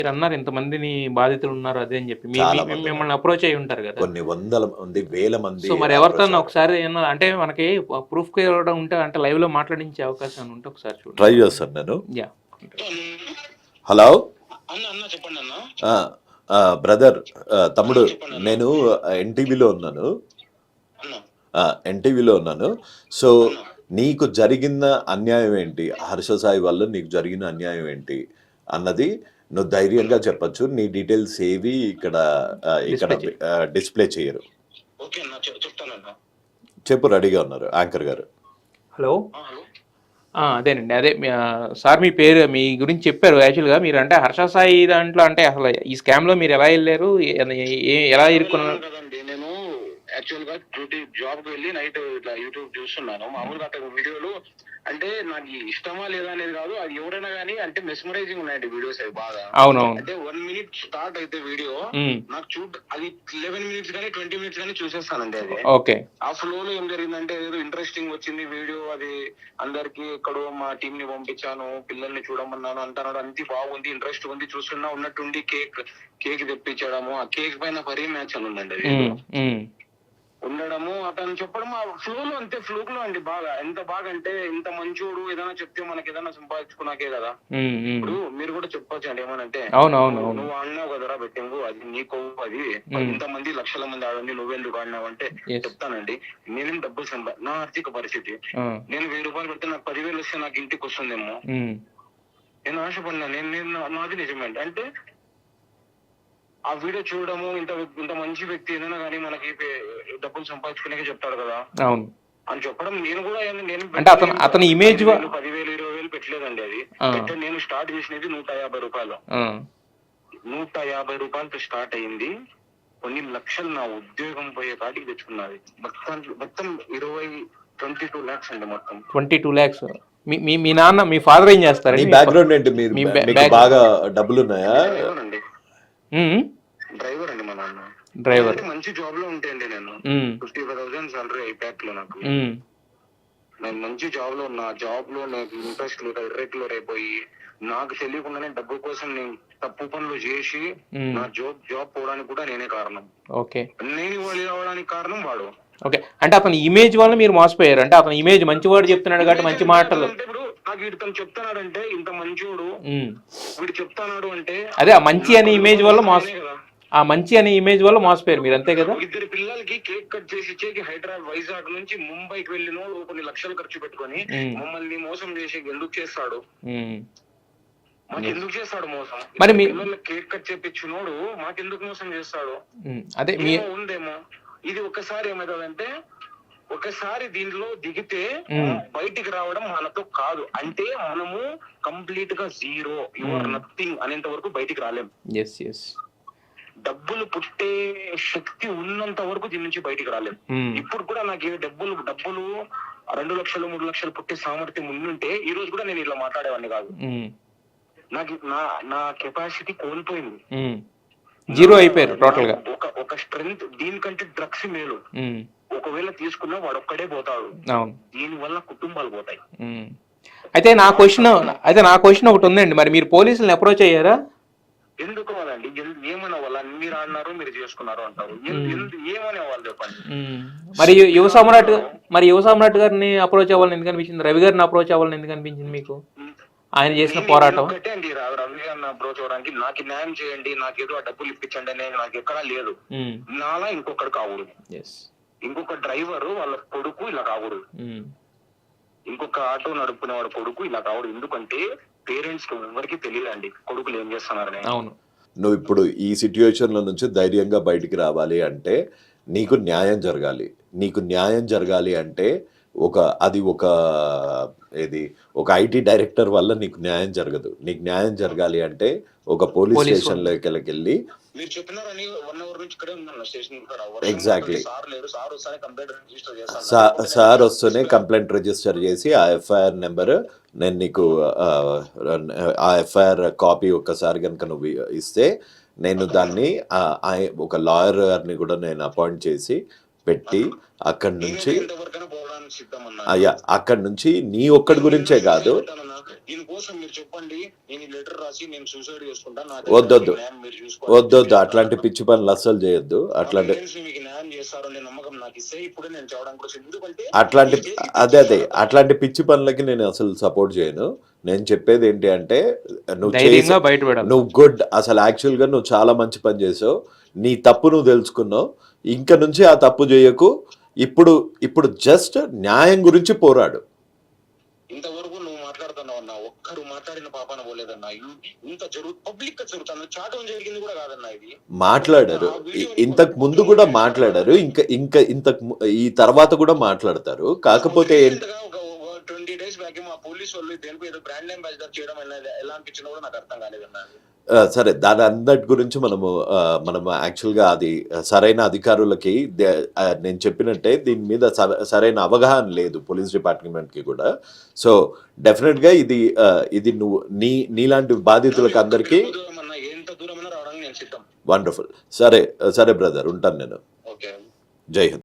మీరన్నారు ఇంతమందిని బాధితులు ఉన్నారు అదే అని చెప్పి. చాలా మంది మిమ్మల్ని అప్రోచ్ అయ్యి ఉంటారు కదా! కొన్ని వందల మంది, వేల మంది. సో, మరి ఎవరితోన్నా ఒకసారి ఏమన్నా అంటే మనకి ప్రూఫ్ ఇవ్వడం ఉంటే అంటే లైవ్‌లో మాట్లాడించే అవకాశం ఉంటే ఒకసారి చూడండి. ట్రై చేస్తాను నేను. యాహ్! హలో అన్న చెప్పండి అన్న. బ్రదర్, తమ్ముడు, నేను ఎన్టీవీలో ఉన్నాను. ఎన్టీవీలో ఉన్నాను. సో నీకు జరిగిన అన్యాయం ఏంటి, హర్ష సాయి వల్ల నీకు జరిగిన అన్యాయం ఏంటి అన్నది నువ్వు ధైర్యంగా చెప్పచ్చు. నీ డీటెయిల్స్ ఏవి ఇక్కడ డిస్ప్లే చేయరు. చెప్పు, రెడీగా ఉన్నారు యాంకర్ గారు. హలో, అదేనండి. అదే సార్ మీ పేరు మీ గురించి చెప్పారు. యాక్చువల్గా మీరు అంటే హర్ష సాయి దాంట్లో అంటే అసలు ఈ స్కామ్లో మీరు ఎలా వెళ్ళారు, ఎలా ఇరుక్కున్నారు? నేను యాక్చువల్ గా జాబ్ కి వెళ్ళి నైట్ ఇట్లా యూట్యూబ్ చూస్తున్నాను. మామూలుగా అక్కడ వీడియోలు అంటే నాకు ఇష్టమా లేదా అనేది కాదు, అది ఎవరైనా కానీ అంటే మెస్మరైజింగ్ ఉన్నాయండి వీడియోస్ అవి బాగా. అవునవును. అంటే 1 minute స్టార్ట్ అయితే వీడియో నాకు అది 11 minutes కానీ 20 minutes కానీ చూసేస్తానండి. అది ఓకే. ఆ ఫ్లో లో ఏం జరిగిందంటే ఏదో ఇంట్రెస్టింగ్ వచ్చింది వీడియో, అది అందరికి ఎక్కడో మా టీం ని పంపించాను, పిల్లల్ని చూడమన్నాను అంటున్నాడు, అంతే బాగుంది, ఇంట్రెస్ట్ ఉంది, చూస్తున్నా ఉన్నట్టుండి కేక్ తెప్పించడము, ఆ కేక్ పైన పరీ మ్యాచ్ అని ఉందండి అది ఉండడము, అతను చెప్పడం ఆ ఫ్లో లో అంతే ఫ్లూక్ లో అండి. బాగా ఎంత బాగా అంటే ఇంత మంచోడు ఏదైనా చెప్తే మనకి ఏదైనా సంపాదించుకున్నాకే కదా. ఇప్పుడు మీరు కూడా చెప్పొచ్చు అండి ఏమనంటే, నువ్వు ఆడినావు కదరా బెట్టింగ్, అది నీ కొవ్వు, అది ఇంతమంది లక్షల మంది ఆడండి, నువ్వెందుకు ఆడినావు అంటే చెప్తానండి. నేనేం డబ్బులు నా ఆర్థిక పరిస్థితి, నేను 1000 రూపాయలు పెడితే నాకు 10,000 వస్తే నాకు ఇంటికి వస్తుందేమో, నేను ఆశపడినా, నేను నాది నిజమే అంటే ఆ వీడియో చూడడము, ఇంత మంచి వ్యక్తి ఏదైనా కానీ మనకి డబ్బులు సంపాదించుకునే చెప్తాడు కదా అని చెప్పడం. నేను కూడా అతని ఇమేజ్ 10,000 20,000 పెట్టలేదండి. అది అంటే నేను స్టార్ట్ చేసినది 150 రూపాయలు, 150 రూపాయలతో స్టార్ట్ అయింది. కొన్ని లక్షలు నా ఉద్యోగం పోయే కాటికి తెచ్చుకున్నది. మొత్తం 22 lakhs అండి. మొత్తం 22 lakhs. మీ నాన్న మీ ఫాదర్ ఏం చేస్తారు? బ్యాక్గ్రౌండ్ ఏంటి? మీకు బాగా డబ్బులు ఉన్నాయా? డ్రైవర్ అండి మా నాన్న. డ్రైవర్ మంచి జాబ్ లో ఉంటాయండి. నేను 55,000 సాలరీ ఐపాక్ లో నాకు. నేను మంచి జాబ్ లో ఉన్నా, జాబ్ లో నాకు ఇంట్రెస్ట్ ఇర్రెగ్యులర్ అయిపోయి నాకు తెలియకుండానే డబ్బు కోసం నేను తప్పు పనులు చేసి నా జాబ్ పోవడానికి కూడా నేనే కారణం. ఓకే. నేను ఇవాళ అవడానికి కారణం వాడు. ఓకే. అంటే అతని ఇమేజ్ వల్ల మీరు మోసపోయారు. అంటే అతని ఇమేజ్ మంచివాడు చెప్తున్నాడు కాబట్టి మంచి మాటలు. ఇప్పుడు నాకు ఇతను చెప్తున్నాడంటే ఇంత మంచివాడు, వీడు చెప్తున్నాడు అంటే అదే ఆ మంచి అనే ఇమేజ్ వల్ల ఆ మంచి అనే ఇమేజ్ వల్ల మోసపోయారు మీరు, అంతే కదా? 2 పిల్లలకి కేక్ కట్ చేసి ఇచ్చేకి హైదరాబాద్ వైజాగ్ నుంచి ముంబైకి వెళ్ళినోడు కొన్ని లక్షలు ఖర్చు పెట్టుకొని మమ్మల్ని మోసం చేసి ఎందుకు చేస్తాడు? మాకెందుకు చేస్తాడు మోసం? మరి పిల్లలకి కేక్ కట్ చేపించినోడు మాకెందుకు మోసం చేస్తాడు? అదే ఉందేమో. ఇది ఒకసారి ఏమవుతుందంటే, ఒకసారి దీంట్లో దిగితే బయటికి రావడం మనతో కాదు. అంటే మనము కంప్లీట్ గా జీరో, యువర్ నథింగ్ అనేంత వరకు బయటికి రాలేం. డబ్బులు పుట్టే శక్తి ఉన్నంత వరకు దీని నుంచి బయటికి రాలేదు. ఇప్పుడు కూడా నాకు డబ్బులు 2 లక్షలు 3 లక్షలు పుట్టే సామర్థ్యం ఉండుంటే ఈ రోజు కూడా నేను ఇలా మాట్లాడేవాడిని కాదు. నాకు నా కెపాసిటీ కోల్పోయింది, జీరో అయిపోయారు టోటల్ గా. ఒక స్ట్రెంగ్త్ దీనికంటే డ్రగ్స్ మేలు. ఒకవేళ తీసుకున్నా వాడు ఒక్కడే పోతాడు, దీని వల్ల కుటుంబాలు పోతాయి. అయితే నా క్వశ్చన్ ఒకటి ఉందండి. మరి మీరు పోలీసులను అప్రోచ్ అయ్యారా? ఎందుకు వాళ్ళండి ఏమనే వాళ్ళు మీరు ఆడినారు మీరు చేసుకున్నారు అంటారు, ఏమనే వాళ్ళు చెప్పండి. మరి యువ సామ్రాట్ గారిని అప్రోచ్ అవ్వాలని ఎందుకు అనిపించింది? రవి గారిని అప్రోచ్ అవ్వాలని ఎందుకు అనిపించింది మీకు? ఆయన చేసిన పోరాటం అండి. రవి గారిని అప్రోచ్ అవ్వడానికి నాకు న్యాయం చేయండి, నాకేదో ఆ డబ్బులు ఇప్పించండి అనేది నాకు ఎక్కడా లేదు. నాలా ఇంకొకటి కాకూడదు, ఇంకొక డ్రైవర్ వాళ్ళ కొడుకు ఇలా కాకూడదు, ఇంకొక ఆటో నడుపుకునే వాడు కొడుకు ఇలా కాకూడదు. ఎందుకంటే పేరెంట్స్ ఎవరికి తెలియదండి కొడుకులు ఏం చేస్తున్నారని. అవును. నువ్వు ఇప్పుడు ఈ సిచ్యువేషన్ లో నుంచి ధైర్యంగా బయటికి రావాలి అంటే నీకు న్యాయం జరగాలి అంటే ఒక ఐటీ డైరెక్టర్ వల్ల నీకు న్యాయం జరగదు. నీకు న్యాయం జరగాలి అంటే ఒక పోలీస్ స్టేషన్ లోకి వెళ్ళి ఎగ్జాక్ట్లీ సార్ వస్తూనే కంప్లైంట్ రిజిస్టర్ చేసి ఆ ఎఫ్ఐఆర్ నెంబర్ నేను నీకు ఆ ఎఫ్ఐఆర్ కాపీ ఒక్కసారి కనుక నువ్వు ఇస్తే నేను దాన్ని ఒక లాయర్ గారిని కూడా నేను అపాయింట్ చేసి పెట్టి అక్కడి నుంచి నీ ఒక్కడి గురించే కాదు, దీనికోసం మీరు చెప్పండి, నేను ఈ లెటర్ రాసి నేను సూసైడ్ చేసుకుంటా, వద్దొద్దు మీరు వద్దొద్దు అట్లాంటి పిచ్చి పనులు అస్సలు చేయొద్దు. అట్లాంటి మీకు న్యాయం చేస్తారు అనే నమ్మకం నాకు ఇస్తే ఇప్పుడే నేను చేయడానికి కూడా ఎందుకంటే అట్లాంటి అట్లాంటి పిచ్చి పనులకి నేను అసలు సపోర్ట్ చేయను. నేను చెప్పేది ఏంటి అంటే ధైర్యంగా బయటపడాలి. నువ్వు గుడ్, అసలు యాక్చువల్గా నువ్వు చాలా మంచి పని చేసావు, నీ తప్పు నువ్వు తెలుసుకున్నావు, ఇంక నుంచి ఆ తప్పు చేయకు. ఇప్పుడు జస్ట్ న్యాయం గురించి పోరాడు. ఇంతవరకు నువ్వు మాట్లాడుతున్నావు అన్న, ఒక్కరు మాట్లాడిన పాపాన పోలేదన్నా. ఇంత పబ్లిక్ గా జరుగుతుంది, చాటం జరిగింది కూడా కాదన్నా. ఇది మాట్లాడారు, ఇంతకు ముందు కూడా మాట్లాడారు, ఈ తర్వాత కూడా మాట్లాడతారు. కాకపోతే 20 days బ్యాక్ మా పోలీసు వాళ్ళు దేనికో ఏదో బ్రాండ్ అంబాసిడర్ చేయడం ఎలా అనిపించిందో కూడా నాకు అర్థం కాలేదన్నా. సరే, దాని అందటి గురించి మనం యాక్చువల్గా అది సరైన అధికారులకి నేను చెప్పినట్టే దీని మీద సరైన అవగాహన లేదు పోలీస్ డిపార్ట్మెంట్కి కూడా. సో డెఫినెట్గా ఇది నువ్వు నీలాంటి బాధితులకు అందరికీ ఎంత దూరమైనా రావడానికి నేను సిద్ధం. వండర్ఫుల్. సరే బ్రదర్, ఉంటాను నేను. ఓకే, జై హింద్.